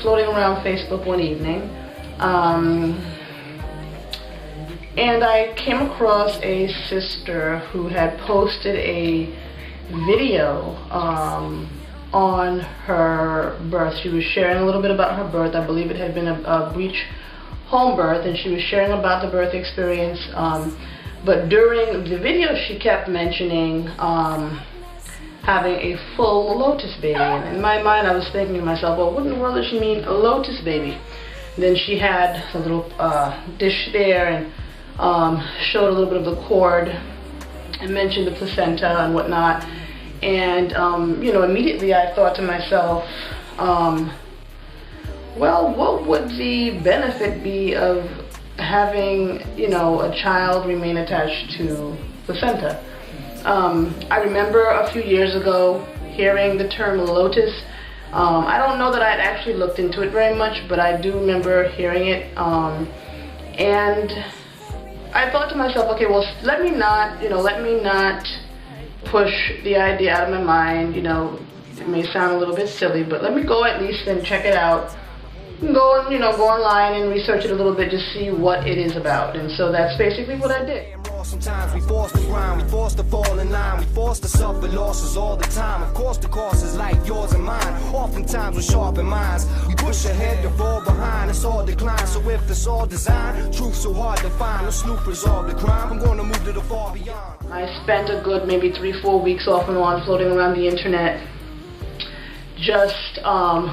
floating around Facebook one evening, and I came across a sister who had posted a video on her birth. She was sharing a little bit about her birth. I believe it had been a breech home birth, and she was sharing about the birth experience. But during the video, she kept mentioning having a full Lotus baby. And in my mind, I was thinking to myself, well, what in the world does she mean, a Lotus baby? And then she had a little dish there and showed a little bit of the cord and mentioned the placenta and whatnot. And, you know, immediately I thought to myself, well, what would the benefit be of having, you know, a child remain attached to placenta? I remember a few years ago hearing the term Lotus. I don't know that I'd actually looked into it very much, but I do remember hearing it. And I thought to myself, okay, well, let me not push the idea out of my mind. You know, it may sound a little bit silly, but let me go at least and check it out. Go and, you know, go online and research it a little bit to see what it is about. And so that's basically what I did. Sometimes we force to grind, we force to fall in line, we force to suffer losses all the time. Of course the course is like yours and mine. Oftentimes with sharpened minds, we push ahead to fall behind. It's all decline, so if it's all design, truth so hard to find, no sloop resolve the crime. I'm gonna move to the far beyond. I spent a good maybe 3-4 weeks off and on floating around the internet, just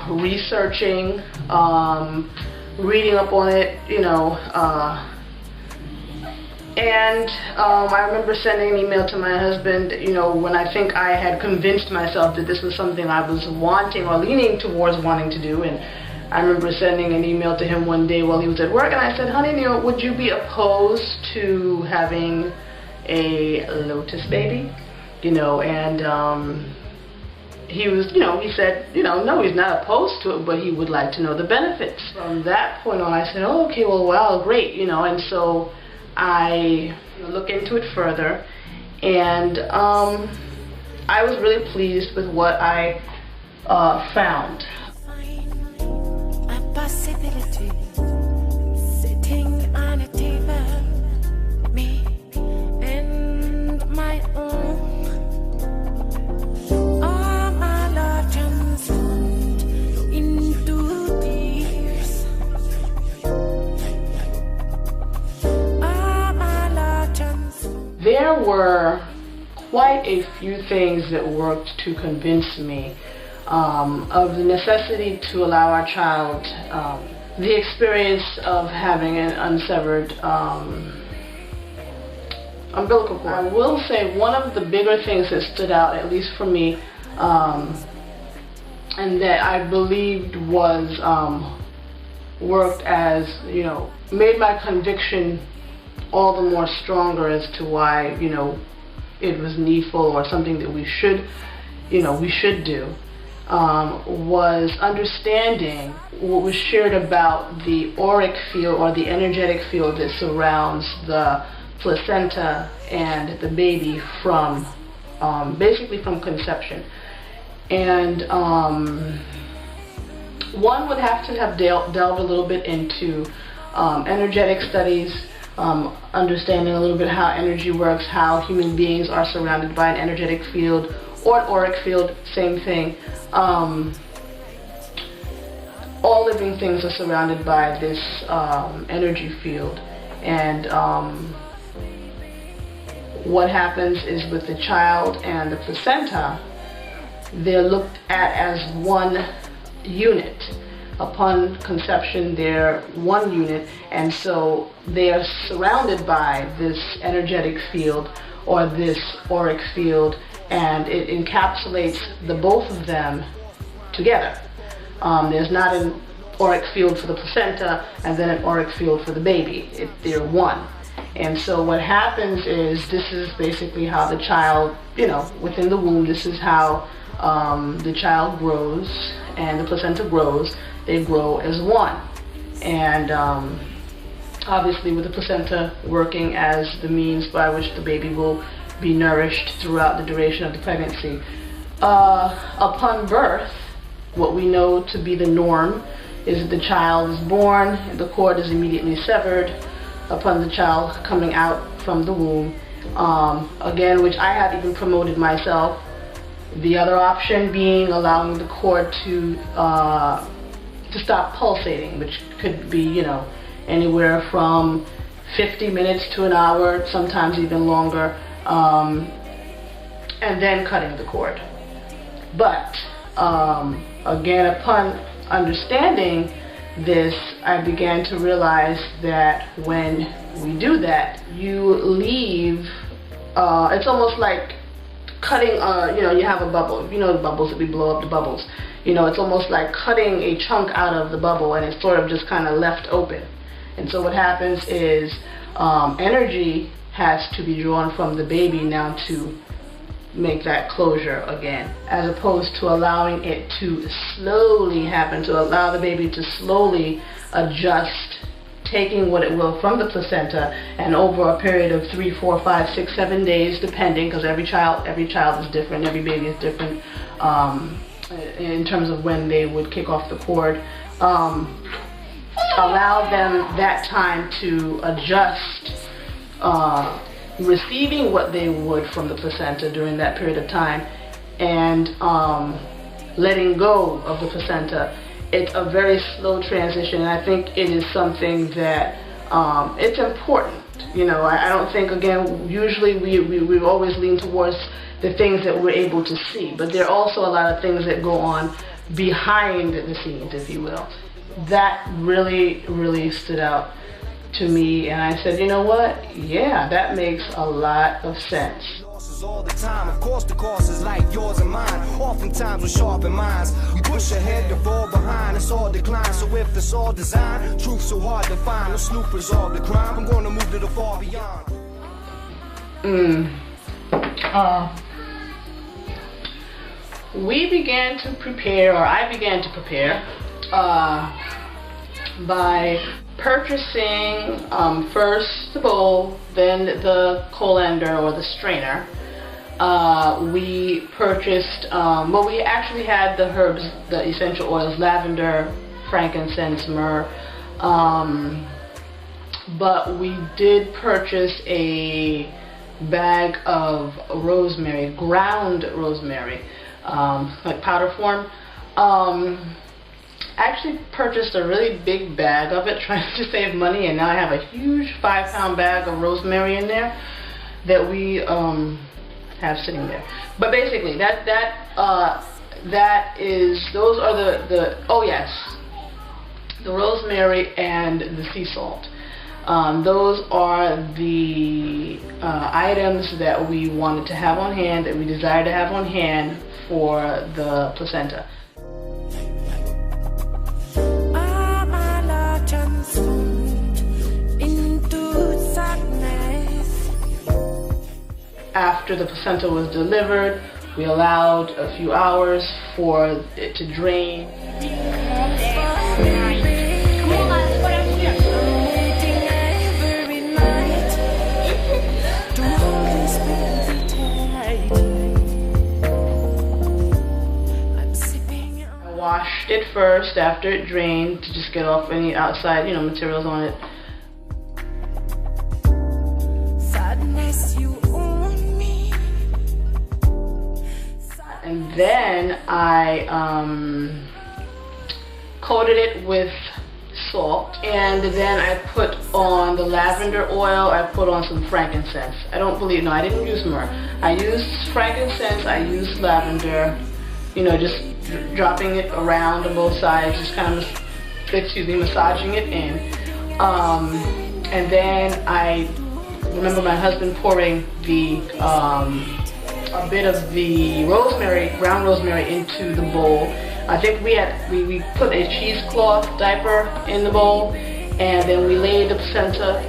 researching, reading up on it, you know, and I remember sending an email to my husband, you know, when I think I had convinced myself that this was something I was wanting or leaning towards wanting to do. And I remember sending an email to him one day while he was at work, and I said, honey, you know, would you be opposed to having a Lotus baby? You know, and he was, you know, he said, you know, no, he's not opposed to it, but he would like to know the benefits. From that point on, I said, oh, okay, well, wow, great, you know. And so I looked into it further, and I was really pleased with what I found. A possibility sitting on a table, me and my own. All my love transformed into tears. There were quite a few things that worked to convince me of the necessity to allow our child the experience of having an unsevered umbilical cord. I will say one of the bigger things that stood out, at least for me, and that I believed was worked as, you know, made my conviction all the more stronger as to why, you know, it was needful or something that we should, you know, we should do, was understanding what was shared about the auric field or the energetic field that surrounds the placenta and the baby from, basically from conception. And one would have to have delved a little bit into energetic studies, understanding a little bit how energy works, how human beings are surrounded by an energetic field or an auric field, same thing. All living things are surrounded by this energy field, and what happens is with the child and the placenta, they're looked at as one unit. Upon conception, they're one unit, and so they are surrounded by this energetic field or this auric field, and it encapsulates the both of them together. There's not an auric field for the placenta and then an auric field for the baby. They're one. And so what happens is, this is basically how the child, you know, within the womb, this is how the child grows and the placenta grows. They grow as one. And obviously with the placenta working as the means by which the baby will be nourished throughout the duration of the pregnancy. Upon birth, what we know to be the norm is that the child is born, the cord is immediately severed upon the child coming out from the womb. Again, which I have even promoted myself. The other option being allowing the cord to stop pulsating, which could be, you know, anywhere from 50 minutes to an hour, sometimes even longer, and then cutting the cord. But again, upon understanding this, I began to realize that when we do that, you leave, it's almost like cutting, you know, you have a bubble, you know, the bubbles that we blow up, the bubbles, you know, it's almost like cutting a chunk out of the bubble and it's sort of just kind of left open. And so what happens is energy has to be drawn from the baby now to make that closure again, as opposed to allowing it to slowly happen, to allow the baby to slowly adjust, taking what it will from the placenta, and over a period of 3, 4, 5, 6, 7 days, depending, because every child is different, every baby is different in terms of when they would kick off the cord. Allow them that time to adjust, receiving what they would from the placenta during that period of time, and letting go of the placenta. It's a very slow transition, and I think it is something that it's important. You know, I don't think, again, usually we always lean towards the things that we're able to see, but there are also a lot of things that go on behind the scenes, if you will. That really stood out to me, and I said, you know what? Yeah, that makes a lot of sense. All the time, of course the course is like yours and mine. Oftentimes with sharpened minds, we push ahead to fall behind. It's all decline. So if it's all design, truth so hard to find, no sloop resolve the crime. I'm gonna move to the far beyond. We began to prepare, or I began to prepare, by purchasing first the bowl, then the colander or the strainer. We purchased, well, we actually had the herbs, the essential oils, lavender, frankincense, myrrh, but we did purchase a bag of rosemary, ground rosemary, like powder form. I actually purchased a really big bag of it trying to save money, and now I have a huge 5-pound bag of rosemary in there that we have sitting there. But basically that is, those are the oh yes, the rosemary and the sea salt. Those are the items that we wanted to have on hand, that we desired to have on hand for the placenta. After the placenta was delivered, we allowed a few hours for it to drain. I washed it first after it drained to just get off any outside, you know, materials on it. And then I coated it with salt, and then I put on the lavender oil, I put on some frankincense. I didn't use myrrh. I used frankincense, I used lavender, you know, just dropping it around on both sides, just kind of, massaging it in. And then I remember my husband pouring a bit of the rosemary, ground rosemary, into the bowl. I think we put a cheesecloth diaper in the bowl, and then we laid the placenta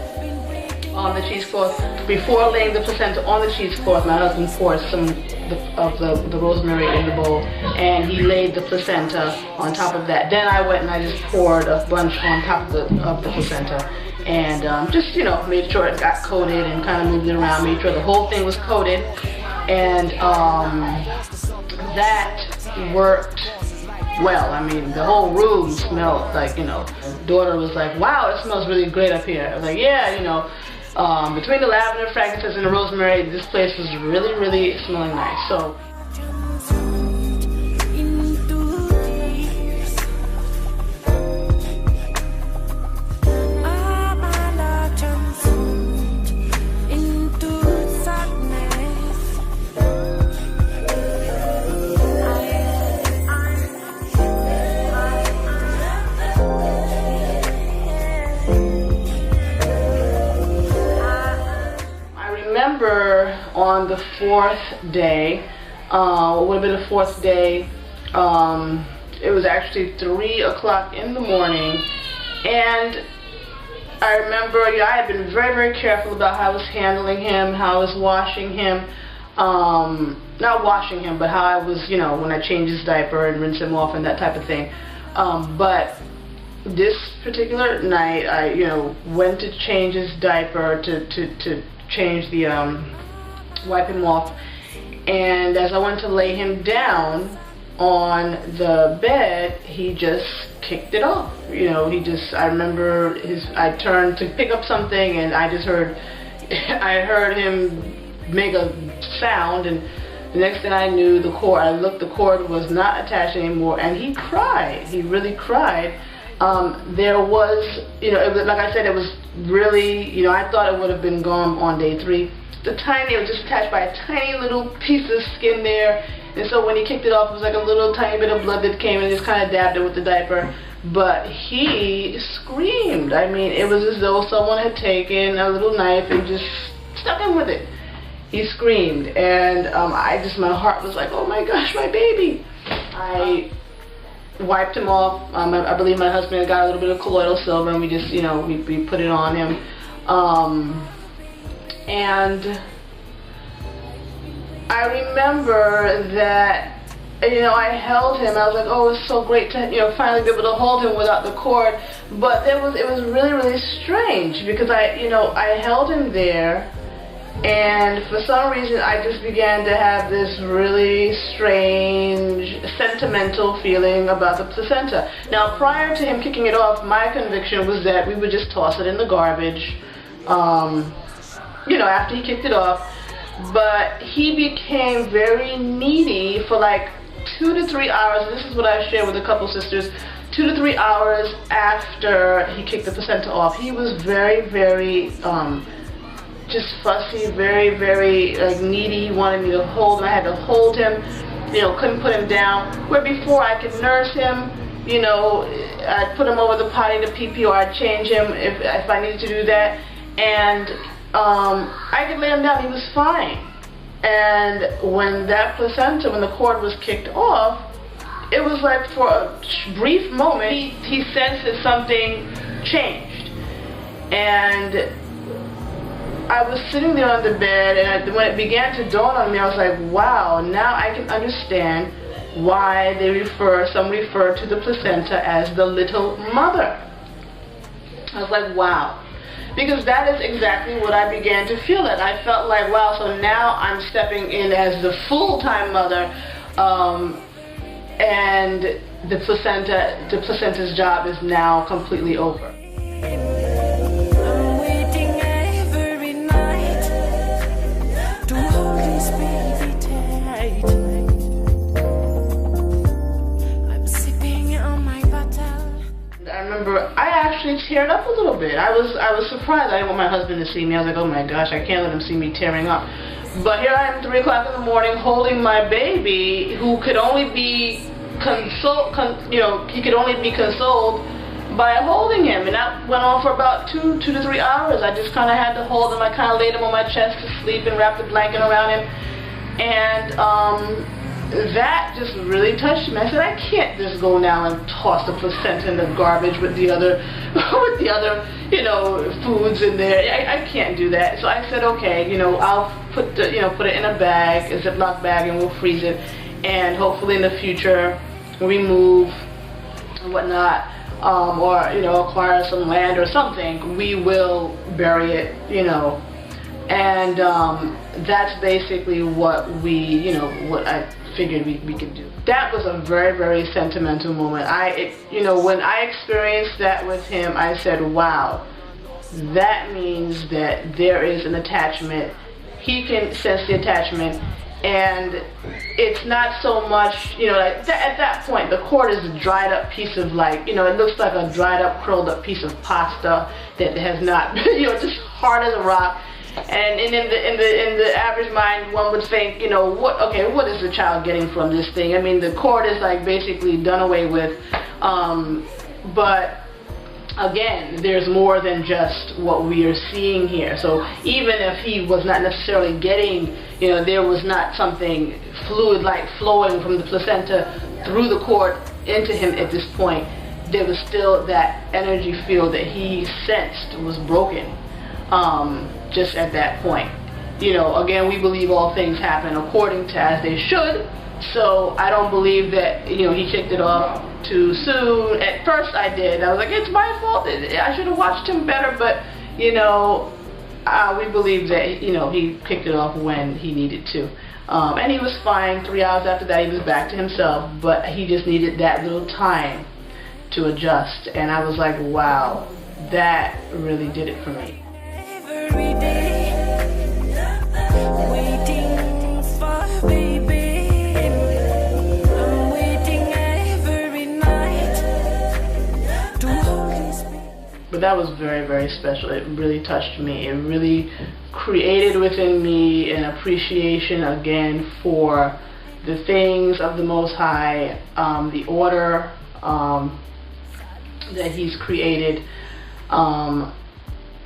on the cheesecloth. Before laying the placenta on the cheesecloth, my husband poured some of the rosemary in the bowl, and he laid the placenta on top of that. Then I went and I just poured a bunch on top of the placenta, and just, you know, made sure it got coated and kind of moved it around, made sure the whole thing was coated. And that worked well. I mean, the whole room smelled like, you know, daughter was like, wow, it smells really great up here. I was like, yeah, you know, between the lavender, frankincense, and the rosemary, this place was really, really smelling nice. So. On the fourth day, would have been the fourth day, it was actually 3 o'clock in the morning, and I remember, you know, I had been very, very careful about how I was handling him, how I was washing him, not washing him, but how I was, you know, when I changed his diaper and rinse him off and that type of thing. But this particular night, I, you know, went to change his diaper, to change the, wipe him off, and as I went to lay him down on the bed, he just kicked it off. You know, he just, I remember I turned to pick up something, and I just heard, I heard him make a sound, and the next thing I knew, the cord was not attached anymore, and he cried. He really cried. There was, you know, it was, like I said, it was really, you know, I thought it would have been gone on day 3. It was just attached by a tiny little piece of skin there, and so when he kicked it off, it was like a little tiny bit of blood that came and just kind of dabbed it with the diaper. But he screamed. I mean, it was as though someone had taken a little knife and just stuck him with it. He screamed, and my heart was like, oh my gosh, my baby. I wiped him off. I believe my husband got a little bit of colloidal silver, and we just, you know, we put it on him. And I remember that, you know, I held him. I was like, oh, it's so great to, you know, finally be able to hold him without the cord. But it was really, really strange, because I held him there, and for some reason I just began to have this really strange, sentimental feeling about the placenta. Now, prior to him kicking it off, my conviction was that we would just toss it in the garbage, you know, after he kicked it off. But he became very needy for like 2 to 3 hours. This is what I shared with a couple sisters. 2 to 3 hours after he kicked the placenta off, he was very, very just fussy, very, very like needy. He wanted me to hold him. I had to hold him, you know, couldn't put him down. Where before I could nurse him, you know, I'd put him over the potty to pee-pee, or I'd change him if I needed to do that. And I could lay him down, he was fine. And when that placenta, when the cord was kicked off, it was like for a brief moment, he sensed that something changed. And I was sitting there on the bed, and when it began to dawn on me, I was like, wow, now I can understand why some refer to the placenta as the little mother. I was like, wow. Because that is exactly what I began to feel. That I felt like, wow, so now I'm stepping in as the full-time mother, and the placenta's job is now completely over. I'm waiting every night to hold this baby tight. I'm sipping on my bottle. I remember I actually teared up a little bit. I was surprised. I didn't want my husband to see me. I was like, oh my gosh, I can't let him see me tearing up. But here I am, 3 o'clock in the morning, holding my baby, who could only be he could only be consoled by holding him. And that went on for about 2 to 3 hours. I just kind of had to hold him. I kind of laid him on my chest to sleep and wrapped the blanket around him. And that just really touched me. I said, I can't just go now and toss the placenta in the garbage with the other, you know, foods in there. I can't do that. So I said, okay, you know, I'll put it in a bag, a Ziploc bag, and we'll freeze it. And hopefully in the future, when we move and whatnot, or, you know, acquire some land or something, we will bury it, you know. And that's basically what what I figured we could do. That was a very, very sentimental moment. When I experienced that with him, I said, wow, that means that there is an attachment. He can sense the attachment, and it's not so much, at that point, the cord is a dried up piece of it looks like a dried up, curled up piece of pasta that has not, just hard as a rock. And in the average mind, one would think, what is the child getting from this thing? I mean, the cord is like basically done away with, but again, there's more than just what we are seeing here. So even if he was not necessarily getting, there was not something fluid like flowing from the placenta through the cord into him at this point, there was still that energy field that he sensed was broken just at that point. Again, we believe all things happen according to as they should. So I don't believe that, he kicked it off too soon. At first I did. I was like, it's my fault. I should have watched him better. But, we believe that, he kicked it off when he needed to. And he was fine. 3 hours after that, he was back to himself. But he just needed that little time to adjust. And I was like, wow, that really did it for me. Every day, waiting for baby. But that was very, very special. It really touched me. It really created within me an appreciation again for the things of the Most High, the order that He's created.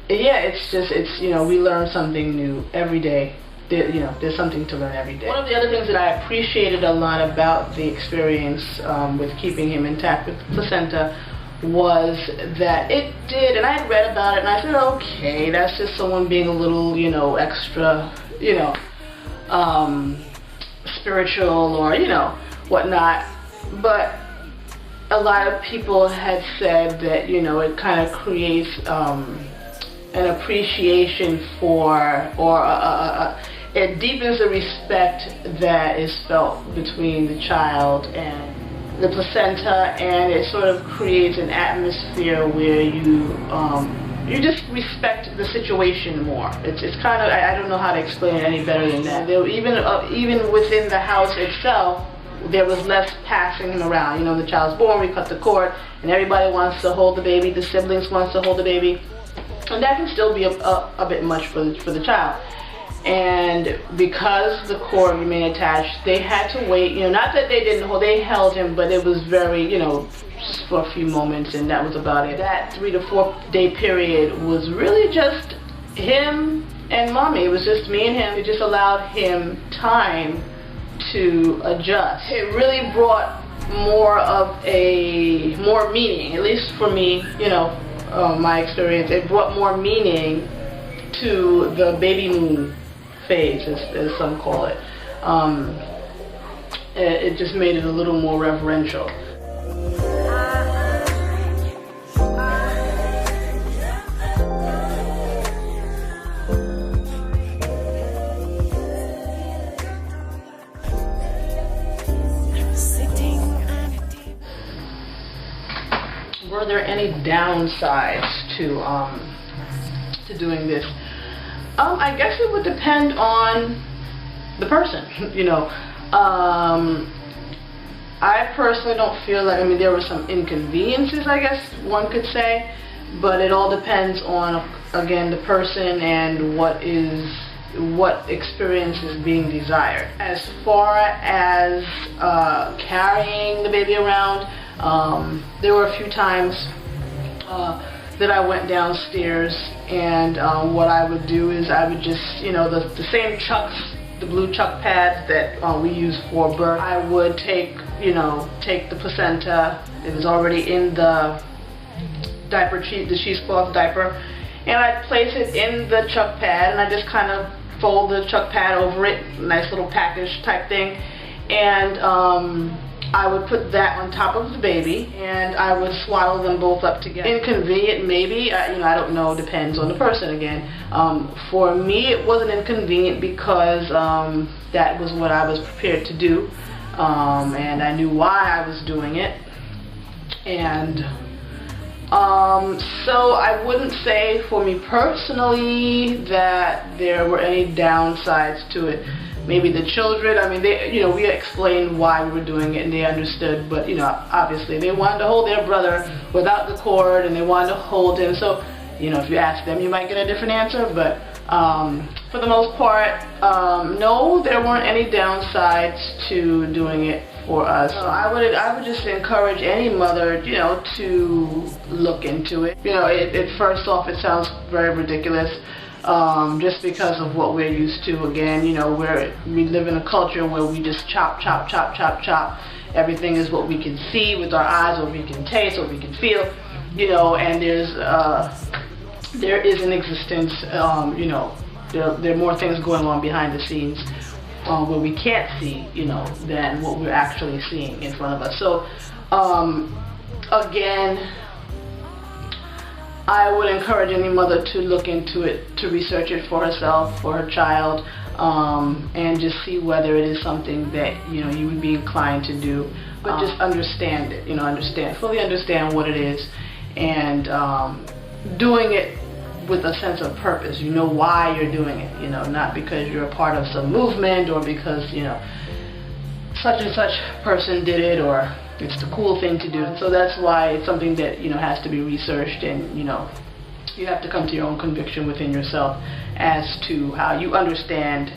We learn something new every day. There's something to learn every day. One of the other things that I appreciated a lot about the experience with keeping him intact with the placenta was that it did, and I had read about it and I said, okay, that's just someone being a little, extra, spiritual or, whatnot. But a lot of people had said that, it kind of creates an appreciation for, or it deepens the respect that is felt between the child and the placenta, and it sort of creates an atmosphere where you just respect the situation more. It's kind of, I don't know how to explain it any better than that. Even within the house itself, there was less passing him around. The child's born, we cut the cord, and everybody wants to hold the baby. The siblings wants to hold the baby, and that can still be a bit much for the child. And because the cord remained attached, they had to wait, not that they didn't hold, they held him, but it was very, just for a few moments, and that was about it. That 3 to 4 day period was really just him and mommy. It was just me and him. It just allowed him time to adjust. It really brought more meaning, at least for me, my experience. It brought more meaning to the baby moon phase, as some call it. It just made it a little more reverential. Were there any downsides to doing this? I guess it would depend on the person, I personally don't feel like, there were some inconveniences, I guess one could say, but it all depends on, again, the person and what experience is being desired. As far as carrying the baby around, there were a few times that I went downstairs, and what I would do is I would just, the same chucks, the blue chuck pads that we use for birth, I would take the placenta. It was already in the diaper, the cheesecloth diaper, and I'd place it in the chuck pad, and I just kind of fold the chuck pad over it, nice little package type thing, and I would put that on top of the baby, and I would swaddle them both up together. Inconvenient, maybe, I don't know, depends on the person again. For me, it wasn't inconvenient because that was what I was prepared to do. and I knew why I was doing it. And so I wouldn't say for me personally that there were any downsides to it. Maybe the children, I mean, they, we explained why we were doing it and they understood, but obviously they wanted to hold their brother without the cord and they wanted to hold him. So, if you ask them, you might get a different answer, but for the most part, no, there weren't any downsides to doing it for us. I would just encourage any mother, to look into it. It first off, it sounds very ridiculous, just because of what we're used to. Again, we live in a culture where we just chop, chop, chop, chop, chop. Everything is what we can see with our eyes, what we can taste, what we can feel, and there is an existence, there are more things going on behind the scenes where we can't see, than what we're actually seeing in front of us. So, again, I would encourage any mother to look into it, to research it for herself, for her child, and just see whether it is something that, you would be inclined to do. But just understand it, fully understand what it is, and doing it with a sense of purpose. You know why you're doing it, not because you're a part of some movement or because, such and such person did it or it's the cool thing to do. So that's why it's something that, has to be researched, and, you have to come to your own conviction within yourself as to how you understand,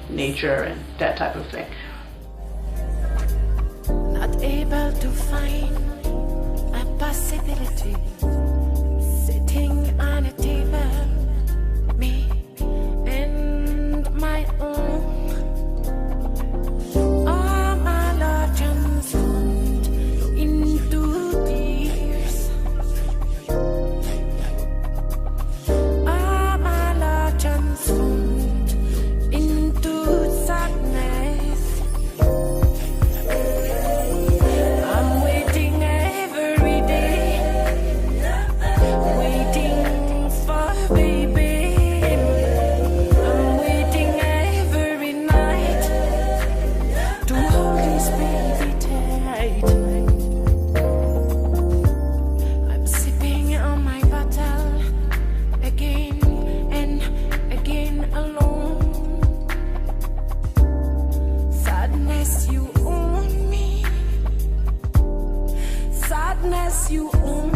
nature and that type of thing. Not able to find a possibility. Sitting on a table, me and my own. All my love transformed into tears. All my love transformed into sadness. I'm waiting every day. Waiting for baby. I'm waiting every night to hold this baby tight. I'm sipping on my bottle again and again alone. Sadness, you own me. Sadness, you own